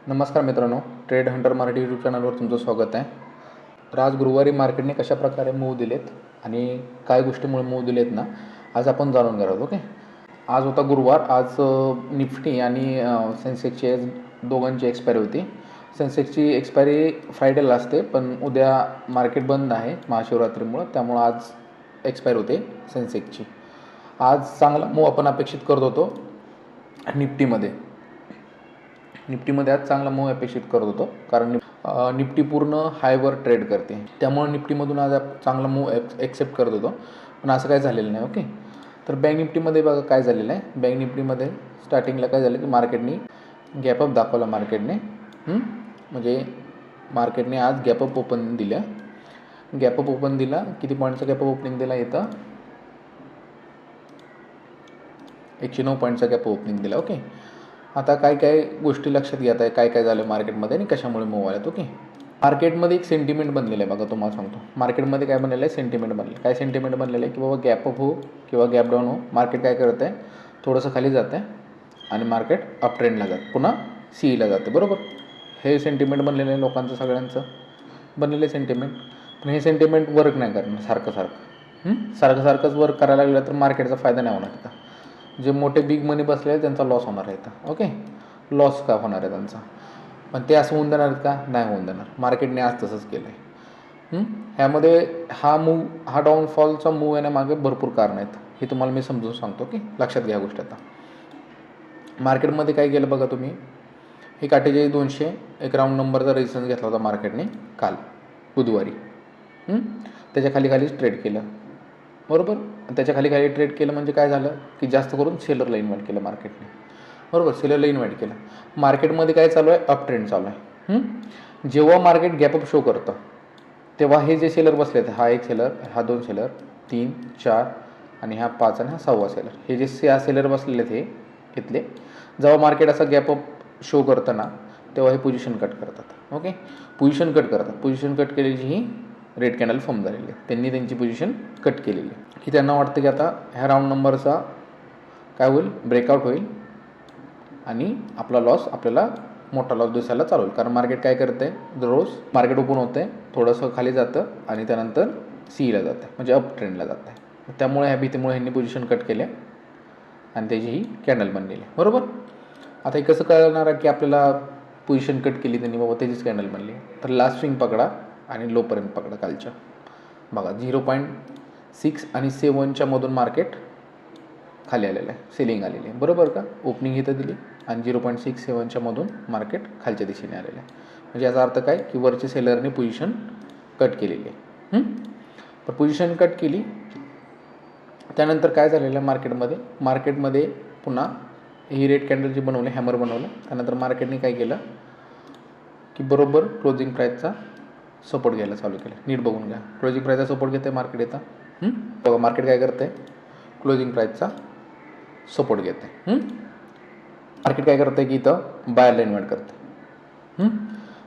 नमस्कार मित्रांनो, trade Hunter Marathi YouTube चॅनलवर तुमचं स्वागत आहे. तर आज गुरुवारी मार्केटने कशाप्रकारे मूव्ह दिलेत आणि काय गोष्टीमुळे मूव्ह दिलेत ना, आज आपण जाणून घेणार आहोत. ओके, आज होता गुरुवार. आज निफ्टी आणि सेन्सेक्सची दोघांची एक्सपायरी होती. सेन्सेक्सची एक्सपायरी फ्रायडेला असते, पण उद्या मार्केट बंद आहे महाशिवरात्रीमुळं, त्यामुळं आज एक्सपायरी होते सेन्सेक्सची. आज चांगला मूव्ह आपण अपेक्षित करत होतो. निफ्टीमध्ये आज चांगला मूव्ह अपेक्षित करत होतो, कारण निफ्टी पूर्ण हायवर ट्रेड करते, त्यामुळे निफ्टीमधून आज चांगला मूव्ह एक्सेप्ट करत होतो, पण असं काय झालेलं नाही. ओके, तर बँक निफ्टीमध्ये बघा काय झालेलं आहे. बँक निफ्टीमध्ये स्टार्टिंगला काय झालं की मार्केटने गॅपअप दाखवला. म्हणजे मार्केटने आज गॅपअप ओपन दिलं. किती पॉईंटचा गॅपअप ओपनिंग दिला? इथं 109 पॉईंटचा गॅपअप ओपनिंग दिला. ओके, आता काय काय गोष्टी लक्षात घेत आहे, काय काय झालं मार्केटमध्ये आणि कशामुळे मूव्ह आल्यात. ओके, मार्केटमध्ये एक सेंटिमेंट बनलेलं आहे. बघा तुम्हाला सांगतो, मार्केटमध्ये काय बनलेलं आहे, सेंटिमेंट बनलेलं आहे की बाबा गॅपअप हो किंवा गॅप डाऊन हो, मार्केट काय करत आहे, थोडंसं खाली जातं आहे आणि मार्केट अप ट्रेंडला जातं, पुन्हा सीईला जाते. बरोबर, हे सेंटिमेंट बनलेलं आहे लोकांचं, सगळ्यांचं बनलेलं आहे सेंटिमेंट. पण हे सेंटिमेंट वर्क नाही करणार सारखंच वर्क करायला लागलं तर मार्केटचा फायदा नाही होणार. का जे मोठे बिग मनी बसले आहेत त्यांचा लॉस होणार आहे इथं. ओके, लॉस का होणार आहे त्यांचा, पण ते असं होऊन देणार आहेत का? नाही होऊन देणार. मार्केटने आज तसंच केलं आहे. ह्यामध्ये हा डाऊनफॉलचा मूव्ह येण्यामागे भरपूर कारण आहेत, हे तुम्हाला मी समजून सांगतो. की लक्षात घ्या गोष्ट. आता मार्केटमध्ये काय केलं बघा तुम्ही, हे 200 एक राऊंड नंबरचा रेजिस्टन्स घेतला होता मार्केटने काल बुधवारी. त्याच्या खालीच ट्रेड केलं. बरोबर, त्याच्या खाली ट्रेड केलं म्हणजे काय झालं की जास्त करून सेलरला इन्व्हाइट केलं मार्केटने. बरोबर, सेलरला इन्व्हाइट केलं. मार्केटमध्ये काय चालू आहे, अप ट्रेंड चालू आहे. जेव्हा मार्केट गॅपअप शो करतं तेव्हा हे जे सेलर बसले आहेत, हा एक सेलर, हा 2 सेलर, 3 4 आणि हा 5 आणि हा 6वा सेलर, हे जे 6 सेलर बसलेले आहेत हे इथले, जेव्हा मार्केट असा गॅपअप शो करतं ना तेव्हा हे पोझिशन कट करतात. ओके, पोझिशन कट केलेली ही रेड कॅन्डल फॉर्म झालेली आहे. त्यांनी त्यांची पोझिशन कट केलेली आहे की त्यांना वाटतं की आता ह्या राऊंड नंबरचा काय होईल, ब्रेकआउट होईल आणि आपल्याला मोठा लॉस दिसायला चालू होईल. कारण मार्केट काय करतं आहे, दररोज मार्केट ओपन होतं आहे, थोडंसं खाली जातं आणि त्यानंतर सीईला जातं, म्हणजे अप ट्रेंडला जातं आहे. त्यामुळे ह्या भीतीमुळे ह्यांनी पोझिशन कट केल्या आणि त्याची ही कॅन्डल बनलेली आहे. बरोबर, आता हे कसं कळणार आहे की आपल्याला पोझिशन कट केली त्यांनी, बाबा त्याचीच कॅन्डल बनली. तर लास्ट स्विंग पकडा आणि लोपर्यंत पकडा कालच्या. बघा 0.6 आणि 7च्या मधून मार्केट खाली आलेलं आहे, सेलिंग आलेली आहे. बरोबर का, ओपनिंग इथं दिली आणि 0.67च्या मधून मार्केट खालच्या दिशेने आलेलं आहे. म्हणजे याचा अर्थ काय की वरच्या सेलरने पोझिशन कट केलेली आहे. तर पोझिशन कट केली, त्यानंतर काय झालेलं आहे मार्केटमध्ये पुन्हा ही रेड कॅन्डल जी बनवली, हॅमर बनवलं. त्यानंतर मार्केटने काय केलं की बरोबर क्लोजिंग प्राईसचा सपोर्ट घ्यायला चालू केलं. नीट बघून घ्या, क्लोजिंग प्राईसचा सपोर्ट घेते मार्केट येतं. बघा मार्केट काय करते, क्लोजिंग प्राईसचा सपोर्ट घेते. मार्केट काय करते की इथं बायरला इन्व्हाइट करते.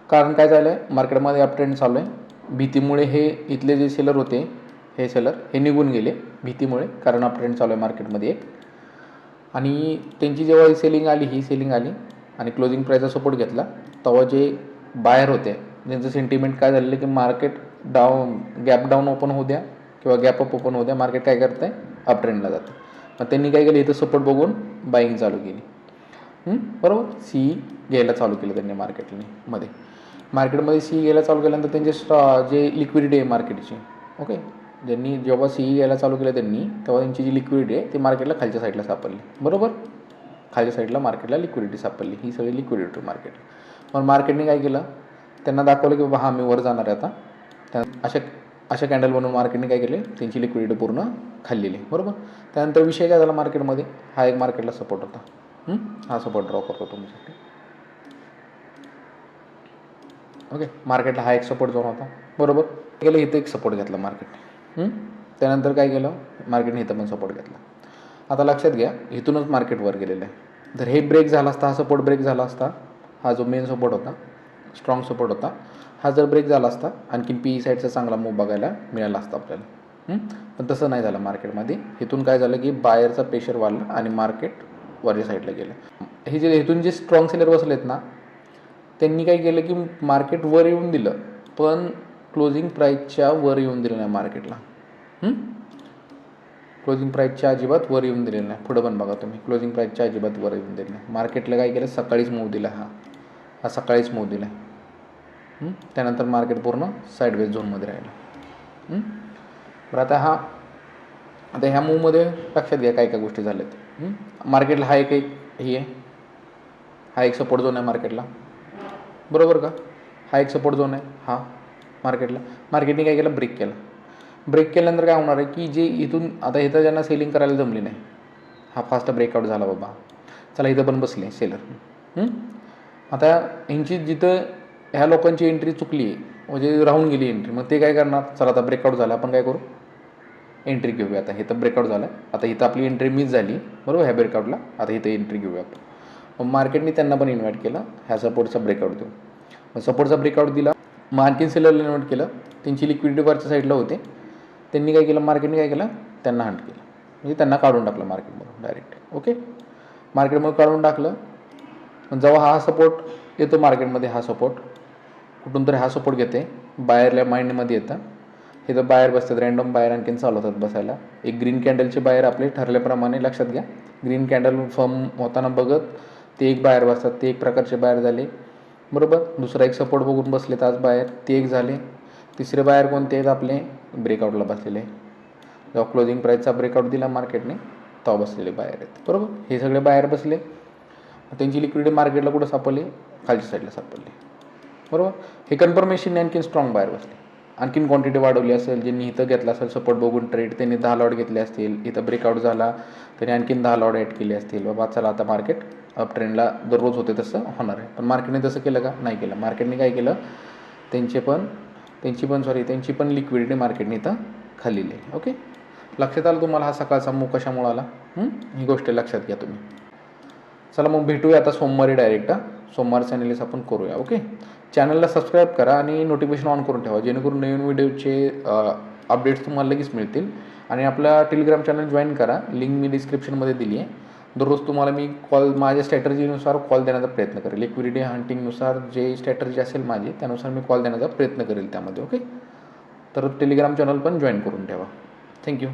कारण काय झालं आहे, मार्केटमध्ये अप ट्रेंड चालू आहे. भीतीमुळे हे इथले जे सेलर होते, हे सेलर हे निघून गेले भीतीमुळे, कारण अप ट्रेंड चालू आहे मार्केटमध्ये एक. आणि त्यांची जेव्हा ही सेलिंग आली आणि क्लोजिंग प्राईसचा सपोर्ट घेतला, तेव्हा जे बायर होते त्यांचं सेंटिमेंट काय झालेलं की मार्केट गॅप डाऊन ओपन होऊ द्या किंवा गॅपअप ओपन होऊ द्या, मार्केट काय करतं आहे, अप ट्रेंडला जातं. मग त्यांनी काय केलं, इथं सपोर्ट बघून बाईंग चालू केली. बरोबर, सी घ्यायला चालू केलं त्यांनी मार्केटमध्ये सी घ्यायला चालू केल्यानंतर त्यांचे जे लिक्विडिटी आहे मार्केटची, ओके, ज्यांनी जेव्हा सी घ्यायला चालू केलं तेव्हा त्यांची जी लिक्विडिटी आहे ती मार्केटला खालच्या साईडला सापडली. बरोबर, खालच्या साईडला मार्केटला लिक्विडिटी सापडली, ही सगळी लिक्विडिटी मार्केट. मग मार्केटने काय केलं, त्यांना दाखवलं की बाबा मी वर जाणार आहे आता. अशा कॅन्डल बनवून मार्केटने काय केले, त्यांची लिक्विडिटी पूर्ण खाल्लेली. बरोबर, त्यानंतर विषय काय झाला मार्केटमध्ये, हा एक मार्केटला सपोर्ट होता. हा सपोर्ट ड्रॉ करतो तुमच्यासाठी. ओके, मार्केटला हा एक सपोर्ट झोन होता. बरोबर, केलं इथं एक सपोर्ट घेतला मार्केटने. त्यानंतर काय केलं, मार्केटने इथं पण सपोर्ट घेतला. आता लक्षात घ्या, इथूनच मार्केट वर गेलेलं आहे. जर हे ब्रेक झाला असता, हा सपोर्ट ब्रेक झाला असता, हा जो मेन सपोर्ट होता, स्ट्रॉंग सपोर्ट होता, हा जर ब्रेक झाला असता आणखी पी साईडचा चांगला मूव बघायला मिळाला असता आपल्याला. पण तसं नाही झालं मार्केटमध्ये. इथून काय झालं की बायरचा प्रेशर वाढला आणि मार्केट वरच्या साईडला गेलं. हे जे इथून जे स्ट्रॉंग सेलर बसलेत ना, त्यांनी काय केलं की मार्केट वर येऊन दिलं, पण क्लोजिंग प्राईसच्या वर येऊन दिलं नाही मार्केटला. क्लोजिंग प्राईसच्या अजिबात वर येऊन दिलेलं नाही. पुढं पण बघा तुम्ही, क्लोजिंग प्राईसच्या अजिबात वर येऊन दिलं नाही. मार्केटला काय केलं, सकाळीच मूव दिला, हा सकाळीच मूव दिला. त्यानंतर मार्केट पूर्ण साईडवेज झोनमध्ये राहिलं. बरं आता ह्या मूवमध्ये लक्षात घ्या काय काय गोष्टी झाल्यात. मार्केटला हा एक हे आहे, हा एक सपोर्ट झोन आहे मार्केटला, बरोबर का. हा एक सपोर्ट झोन आहे हा मार्केटला. मार्केटने काय केलं, ब्रेक केला. ब्रेक केल्यानंतर काय होणार आहे की जे इथून आता इथं ज्यांना सेलिंग करायला जमली नाही, हा फास्ट ब्रेकआउट झाला बाबा, चला इथं पण बसले सेलर. आता ह्यांची जिथं ह्या लोकांची एंट्री चुकली आहे, म्हणजे राहून गेली एंट्री, मग ते काय करणार, चला आता ब्रेकआउट झाला, आपण काय करू, एंट्री घेऊया. आता इथं ब्रेकआउट झाला, आता इथं आपली एंट्री मिस झाली, बरोबर, ह्या ब्रेकआउटला, आता इथं एंट्री घेऊया आपण. मग मार्केटने त्यांना पण इन्व्हाइट केलं, ह्या सपोर्टचा ब्रेकआउट देऊ. मग सपोर्टचा ब्रेकआउट दिला, मग आणखीन सेलरला इन्व्हाइट केलं, त्यांची लिक्विडिटी वरच्या साईडला होते, त्यांनी काय केलं, मार्केटने काय केलं, त्यांना हंट केलं, म्हणजे त्यांना काढून टाकलं मार्केटमधून डायरेक्ट. ओके, मार्केटमध्ये काढून टाकलं. जेव्हा हा सपोर्ट येतो मार्केटमध्ये, हा सपोर्ट कुठून तरी हा सपोर्ट घेते, बायरला माइंडमध्ये येतं, हे तर बायर बसतात, रँडम बायर आणखीन चालू होतात बसायला. एक ग्रीन कॅन्डलचे बायर आपले ठरल्याप्रमाणे लक्षात घ्या, ग्रीन कॅन्डल फर्म होताना बघत ते एक बायर बसतात, ते एक प्रकारचे बायर झाले, बरोबर. दुसरा एक सपोर्ट बघून बसलेत आज बायर, ते एक झाले. तिसरे बायर कोणते आहेत, आपले ब्रेकआउटला बसलेले, जेव्हा क्लोजिंग प्राईसचा ब्रेकआउट दिला मार्केटने तेव्हा बसलेले बायर आहेत, बरोबर. हे सगळे बायर बसले, त्यांची लिक्विडिटी मार्केटला कुठं सापडली, खालच्या साईडला सापडली, बरोबर. हे कन्फर्मेशन आणखीन स्ट्रॉंग बायर बसले, आणखीन क्वांटिटी वाढवली असेल, ज्यांनी इथं घेतला असेल सपोर्ट बघून ट्रेड, त्यांनी 10 लॉट घेतले असतील, इथं ब्रेकआउट झाला त्यांनी आणखीन 10 लॉट ॲड केले असतील, बाबा चला आता मार्केट अप ट्रेंडला दररोज होते तसं होणार आहे. पण मार्केटने तसं केलं का, नाही केलं. मार्केटने काय केलं, त्यांची पण लिक्विडिटी मार्केटने इथं खाल्लेली आहे. ओके, लक्षात आलं तुम्हाला हा सकाळचा मूव कशामुळे आला, ही गोष्ट लक्षात घ्या तुम्ही. चला मग भेटूया आता सोमवारी डायरेक्ट, सोमवारचा ॲनालिसिस आपण करूया. ओके, चॅनलला सबस्क्राईब करा आणि नोटिफिकेशन ऑन करून ठेवा, जेणेकरून नवीन व्हिडिओचे अपडेट्स तुम्हाला लगेच मिळतील. आणि आपला टेलिग्राम चॅनल जॉईन करा, लिंक मी डिस्क्रिप्शनमध्ये दिली आहे. दररोज तुम्हाला मी कॉल, माझ्या स्ट्रॅटर्जीनुसार कॉल देण्याचा प्रयत्न करेल, लिक्विडिटी हंटिंगनुसार जे स्ट्रॅटर्जी असेल माझी त्यानुसार मी कॉल देण्याचा प्रयत्न करेल त्यामध्ये. ओके, तर टेलिग्राम चॅनल पण जॉईन करून ठेवा. थँक्यू.